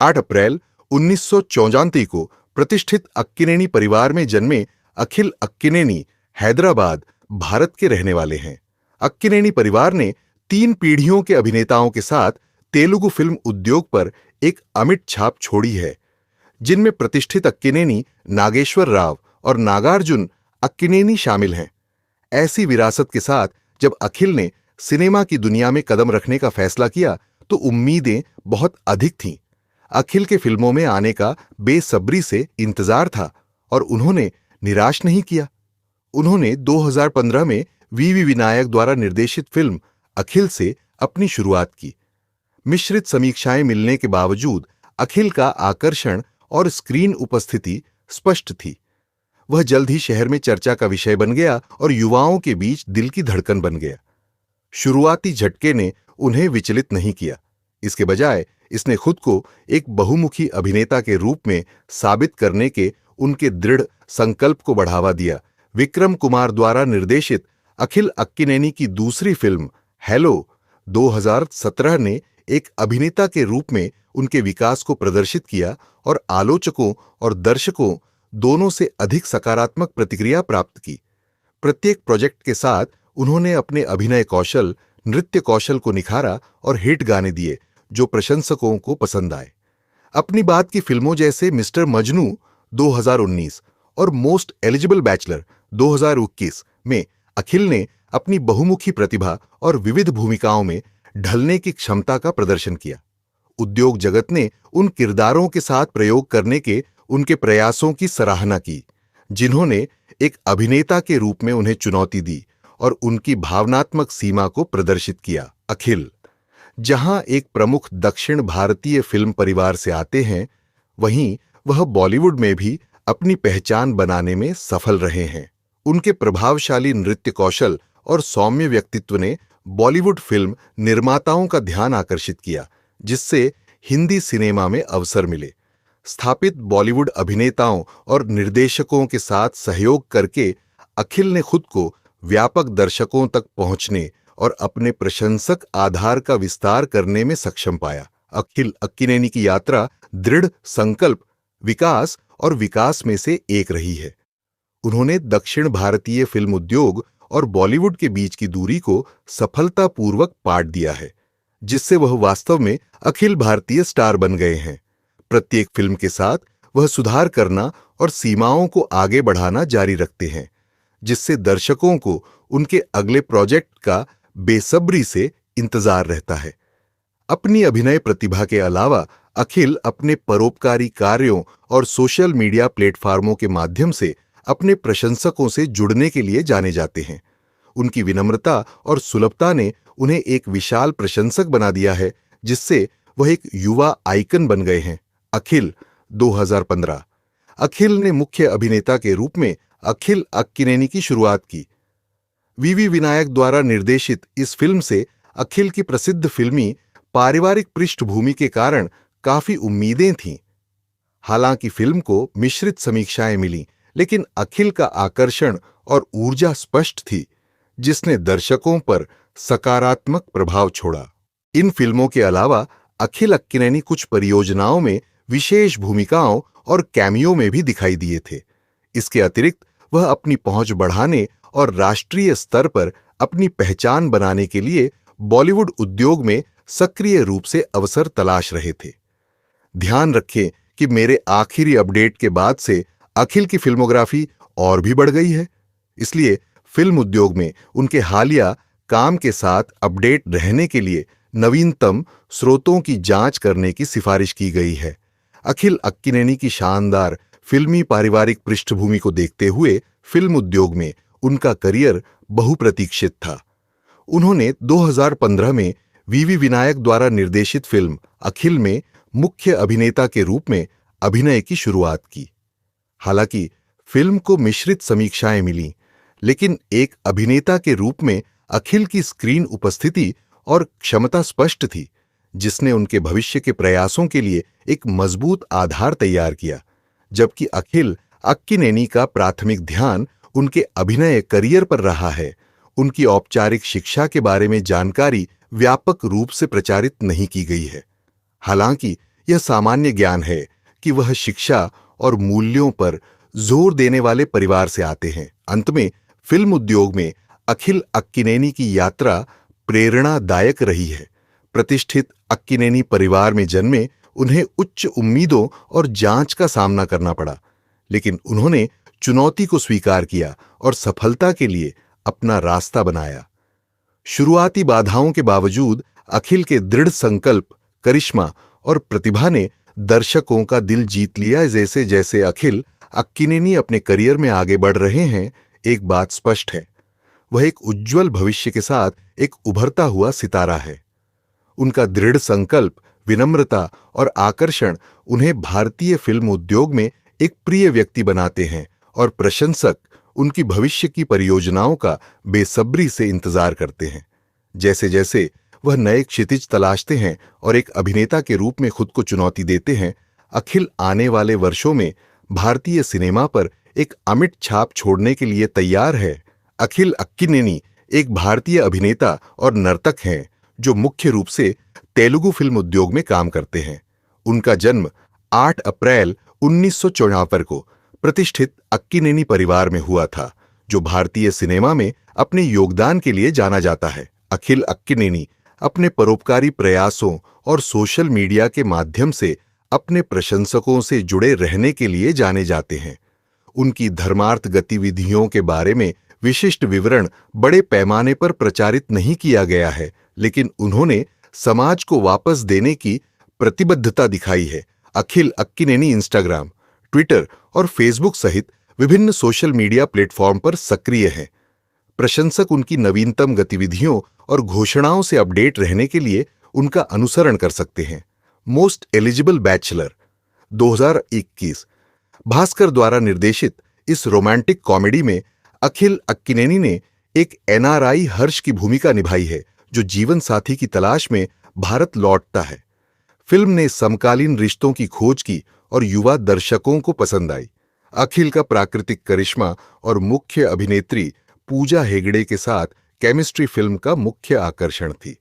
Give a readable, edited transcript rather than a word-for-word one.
8 अप्रैल 1984 को प्रतिष्ठित अक्किनेनी परिवार में जन्मे अखिल अक्किनेनी हैदराबाद, भारत के रहने वाले हैं। अक्किनेनी परिवार ने 3 पीढ़ियों के अभिनेताओं के साथ तेलुगु फिल्म उद्योग पर एक अमिट छाप छोड़ी है, जिनमें प्रतिष्ठित अक्किनेनी नागेश्वर राव और नागार्जुन अक्किनेनी शामिल हैं। ऐसी विरासत के साथ जब अखिल ने सिनेमा की दुनिया में कदम रखने का फैसला किया तो उम्मीदें बहुत अधिक थीं। अखिल के फिल्मों में आने का बेसब्री से इंतजार था और उन्होंने निराश नहीं किया। उन्होंने 2015 में वीवी विनायक द्वारा निर्देशित फिल्म अखिल से अपनी शुरुआत की। मिश्रित समीक्षाएं मिलने के बावजूद अखिल का आकर्षण और स्क्रीन उपस्थिति स्पष्ट थी। वह जल्द ही शहर में चर्चा का विषय बन गया और युवाओं के बीच दिल की धड़कन बन गया। शुरुआती झटके ने उन्हें विचलित नहीं किया, इसके बजाय इसने खुद को एक बहुमुखी अभिनेता के रूप में साबित करने के उनके दृढ़ संकल्प को बढ़ावा दिया। विक्रम कुमार द्वारा निर्देशित अखिल अक्किनेनी की दूसरी फिल्म हेलो 2017 ने एक अभिनेता के रूप में उनके विकास को प्रदर्शित किया और आलोचकों और दर्शकों दोनों से अधिक सकारात्मक प्रतिक्रिया प्राप्त की। प्रत्येक प्रोजेक्ट के साथ उन्होंने अपने अभिनय कौशल, नृत्य कौशल को निखारा और हिट गाने दिए जो प्रशंसकों को पसंद आए। अपनी बात की फिल्मों जैसे मिस्टर मजनू 2019 और मोस्ट एलिजिबल बैचलर 2021 में अखिल ने अपनी बहुमुखी प्रतिभा और विविध भूमिकाओं में ढलने की क्षमता का प्रदर्शन किया। उद्योग जगत ने उन किरदारों के साथ प्रयोग करने के उनके प्रयासों की सराहना की, जिन्होंने एक अभिनेता के रूप में उन्हें चुनौती दी और उनकी भावनात्मक सीमा को प्रदर्शित किया। अखिल, जहां एक प्रमुख दक्षिण भारतीय फिल्म परिवार से आते हैं, वहीं वह बॉलीवुड में भी अपनी पहचान बनाने में सफल रहे हैं। उनके प्रभावशाली नृत्य कौशल और सौम्य व्यक्तित्व ने बॉलीवुड फिल्म निर्माताओं का ध्यान आकर्षित किया, जिससे हिंदी सिनेमा में अवसर मिले। स्थापित बॉलीवुड अभिनेताओं और निर्देशकों के साथ सहयोग करके अखिल ने खुद को व्यापक दर्शकों तक पहुंचने और अपने प्रशंसक आधार का विस्तार करने में सक्षम पाया। अखिल अक्किनेनी की यात्रा दृढ़ संकल्प, विकास और विकास में से एक रही है। उन्होंने दक्षिण भारतीय फिल्म उद्योग और बॉलीवुड के बीच की दूरी को सफलतापूर्वक पाट दिया है, जिससे वह वास्तव में अखिल भारतीय स्टार बन गए हैं। प्रत्येक फिल्म के साथ वह सुधार करना और सीमाओं को आगे बढ़ाना जारी रखते हैं, जिससे दर्शकों को उनके अगले प्रोजेक्ट का बेसब्री से इंतजार रहता है। अपनी अभिनय प्रतिभा के अलावा अखिल अपने परोपकारी कार्यों और सोशल मीडिया प्लेटफार्मों के माध्यम से अपने प्रशंसकों से जुड़ने के लिए जाने जाते हैं। उनकी विनम्रता और सुलभता ने उन्हें एक विशाल प्रशंसक बना दिया है, जिससे वह एक युवा आइकन बन गए हैं। अखिल 2015। अखिल ने मुख्य अभिनेता के रूप में अखिल अक्किनेनी की शुरुआत की। वीवी विनायक द्वारा निर्देशित इस फिल्म से अखिल की प्रसिद्ध फिल्मी पारिवारिक पृष्ठभूमि के कारण काफी उम्मीदें थीं। हालांकि फिल्म को मिश्रित समीक्षाएं मिलीं, लेकिन अखिल का आकर्षण और ऊर्जा स्पष्ट थी, जिसने दर्शकों पर सकारात्मक प्रभाव छोड़ा। इन फिल्मों के अलावा अखिल अक्किनेनी कुछ परियोजनाओं में विशेष भूमिकाओं और कैमियो में भी दिखाई दिए थे। इसके अतिरिक्त वह अपनी पहुंच बढ़ाने और राष्ट्रीय स्तर पर अपनी पहचान बनाने के लिए बॉलीवुड उद्योग में सक्रिय रूप से अवसर तलाश रहे थे। ध्यान रखें कि मेरे आखिरी अपडेट के बाद से अखिल की फिल्मोग्राफी और भी बढ़ गई है, इसलिए फिल्म उद्योग में उनके हालिया काम के साथ अपडेट रहने के लिए नवीनतम स्रोतों की जांच करने की सिफारिश की गई है। अखिल अक्किनेनी की शानदार फिल्मी पारिवारिक पृष्ठभूमि को देखते हुए फिल्म उद्योग में उनका करियर बहुप्रतीक्षित था। उन्होंने 2015 में वीवी विनायक द्वारा निर्देशित फिल्म अखिल में मुख्य अभिनेता के रूप में अभिनय की शुरुआत की। हालांकि फिल्म को मिश्रित समीक्षाएं मिलीं, लेकिन एक अभिनेता के रूप में अखिल की स्क्रीन उपस्थिति और क्षमता स्पष्ट थी, जिसने उनके भविष्य के प्रयासों के लिए एक मजबूत आधार तैयार किया। जबकि अखिल अक्किनेनी का प्राथमिक ध्यान उनके अभिनय करियर पर रहा है, उनकी औपचारिक शिक्षा के बारे में जानकारी व्यापक रूप से प्रचारित नहीं की गई है। हालांकि यह सामान्य ज्ञान है कि वह शिक्षा और मूल्यों पर जोर देने वाले परिवार से आते हैं। अंत में फिल्म उद्योग में अखिल अक्किनेनी की यात्रा प्रेरणादायक रही है। प्रतिष्ठित अक्किनेनी परिवार में जन्मे उन्हें उच्च उम्मीदों और जांच का सामना करना पड़ा, लेकिन उन्होंने चुनौती को स्वीकार किया और सफलता के लिए अपना रास्ता बनाया। शुरुआती बाधाओं के बावजूद अखिल के दृढ़ संकल्प, करिश्मा और प्रतिभा ने दर्शकों का दिल जीत लिया। जैसे जैसे अखिल अक्किनेनी अपने करियर में आगे बढ़ रहे हैं, एक बात स्पष्ट है, वह एक उज्जवल भविष्य के साथ एक उभरता हुआ सितारा है। उनका दृढ़ संकल्प, विनम्रता और आकर्षण उन्हें भारतीय फिल्म उद्योग में एक प्रिय व्यक्ति बनाते हैं और प्रशंसक उनकी भविष्य की परियोजनाओं का बेसब्री से इंतजार करते हैं। जैसे जैसे वह नए क्षितिज तलाशते हैं और एक अभिनेता के रूप में खुद को चुनौती देते हैं, अखिल आने वाले वर्षों में भारतीय सिनेमा पर एक अमिट छाप छोड़ने के लिए तैयार है। अखिल अक्किनेनी एक भारतीय अभिनेता और नर्तक हैं जो मुख्य रूप से तेलुगु फिल्म उद्योग में काम करते हैं। उनका जन्म 8 अप्रैल 1974 को प्रतिष्ठित अक्किनेनी परिवार में हुआ था, जो भारतीय सिनेमा में अपने योगदान के लिए जाना जाता है। अखिल अक्किनेनी अपने परोपकारी प्रयासों और सोशल मीडिया के माध्यम से अपने प्रशंसकों से जुड़े रहने के लिए जाने जाते हैं। उनकी धर्मार्थ गतिविधियों के बारे में विशिष्ट विवरण बड़े पैमाने पर प्रचारित नहीं किया गया है, लेकिन उन्होंने समाज को वापस देने की प्रतिबद्धता दिखाई है। अखिल अक्किनेनी इंस्टाग्राम, ट्विटर और फेसबुक सहित विभिन्न सोशल मीडिया प्लेटफॉर्म पर सक्रिय हैं। प्रशंसक उनकी नवीनतम गतिविधियों और घोषणाओं से अपडेट रहने के लिए उनका अनुसरण कर सकते हैं। मोस्ट एलिजिबल बैचलर 2021 भास्कर द्वारा निर्देशित इस रोमांटिक कॉमेडी में अखिल अक्किनेनी ने एक एनआरआई हर्ष की भूमिका निभाई है, जो जीवन साथी की तलाश में भारत लौटता है। फिल्म ने समकालीन रिश्तों की खोज की और युवा दर्शकों को पसंद आई। अखिल का प्राकृतिक करिश्मा और मुख्य अभिनेत्री पूजा हेगड़े के साथ केमिस्ट्री फिल्म का मुख्य आकर्षण थी।